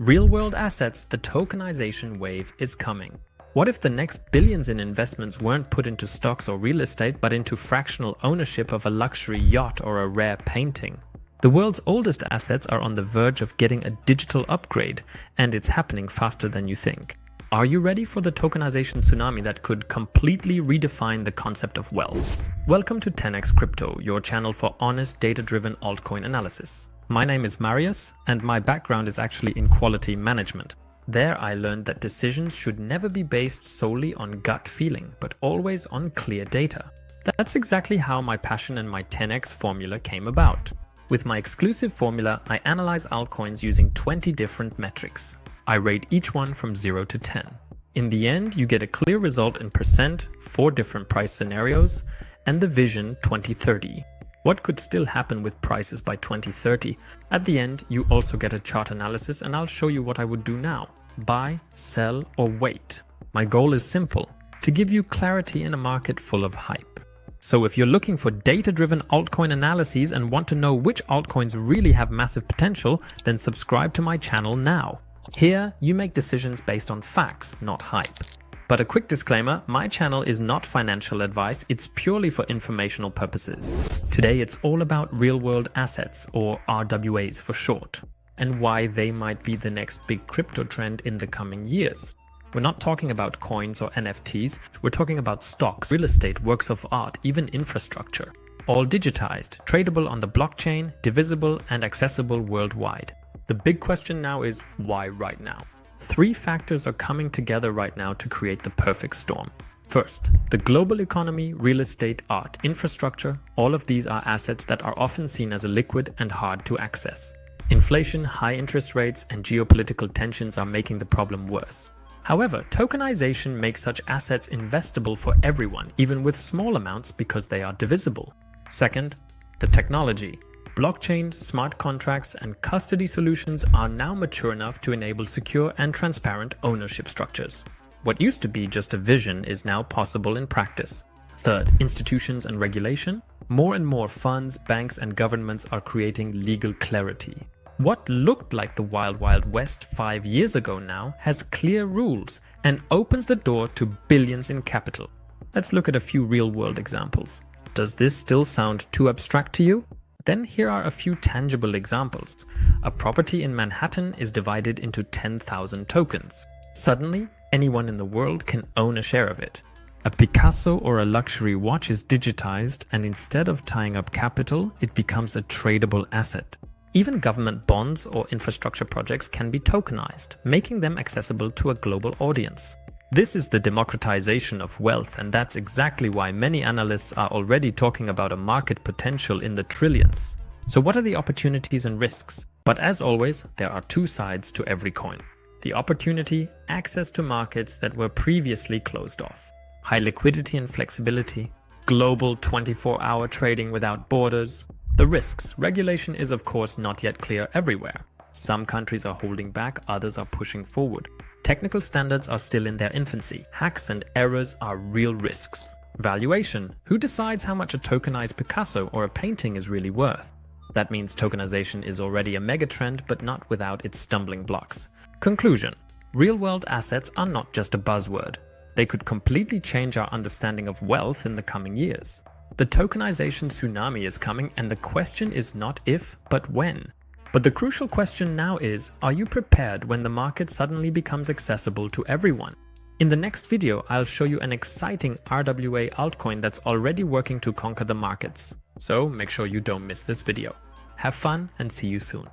Real-world assets, the tokenization wave is coming. What if the next billions in investments weren't put into stocks or real estate, but into fractional ownership of a luxury yacht or a rare painting? The world's oldest assets are on the verge of getting a digital upgrade, and it's happening faster than you think. Are you ready for the tokenization tsunami that could completely redefine the concept of wealth? Welcome to 10x Crypto, your channel for honest, data-driven altcoin analysis. My name is Marius, and my background is actually in quality management. There I learned that decisions should never be based solely on gut feeling, but always on clear data. That's exactly how my passion and my 10x formula came about. With my exclusive formula, I analyze altcoins using 20 different metrics. I rate each one from 0 to 10. In the end, you get a clear result in percent, 4 different price scenarios, and the vision 2030. What could still happen with prices by 2030? At the end, you also get a chart analysis, and I'll show you what I would do now. Buy, sell, or wait. My goal is simple: to give you clarity in a market full of hype. So if you're looking for data-driven altcoin analyses and want to know which altcoins really have massive potential, then subscribe to my channel now. Here, you make decisions based on facts, not hype. But a quick disclaimer, my channel is not financial advice, it's purely for informational purposes. Today it's all about real-world assets, or RWAs for short, and why they might be the next big crypto trend in the coming years. We're not talking about coins or NFTs, we're talking about stocks, real estate, works of art, even infrastructure. All digitized, tradable on the blockchain, divisible and accessible worldwide. The big question now is, why right now? 3 factors are coming together right now to create the perfect storm. First, the global economy, real estate, art, infrastructure, all of these are assets that are often seen as liquid and hard to access. Inflation, high interest rates, and geopolitical tensions are making the problem worse. However, tokenization makes such assets investable for everyone, even with small amounts, because they are divisible. Second, the technology. Blockchain, smart contracts, and custody solutions are now mature enough to enable secure and transparent ownership structures. What used to be just a vision is now possible in practice. Third, institutions and regulation. More and more funds, banks, and governments are creating legal clarity. What looked like the Wild Wild West 5 years ago now has clear rules and opens the door to billions in capital. Let's look at a few real-world examples. Does this still sound too abstract to you? Then here are a few tangible examples. A property in Manhattan is divided into 10,000 tokens. Suddenly, anyone in the world can own a share of it. A Picasso or a luxury watch is digitized, and instead of tying up capital, it becomes a tradable asset. Even government bonds or infrastructure projects can be tokenized, making them accessible to a global audience. This is the democratization of wealth, and that's exactly why many analysts are already talking about a market potential in the trillions. So what are the opportunities and risks? But as always, there are 2 sides to every coin. The opportunity, access to markets that were previously closed off. High liquidity and flexibility. Global 24-hour trading without borders. The risks. Regulation is of course not yet clear everywhere. Some countries are holding back, others are pushing forward. Technical standards are still in their infancy. Hacks and errors are real risks. Valuation. Who decides how much a tokenized Picasso or a painting is really worth? That means tokenization is already a megatrend, but not without its stumbling blocks. Conclusion. Real-world assets are not just a buzzword. They could completely change our understanding of wealth in the coming years. The tokenization tsunami is coming, and the question is not if, but when. But the crucial question now is, are you prepared when the market suddenly becomes accessible to everyone? In the next video, I'll show you an exciting RWA altcoin that's already working to conquer the markets. So make sure you don't miss this video. Have fun and see you soon.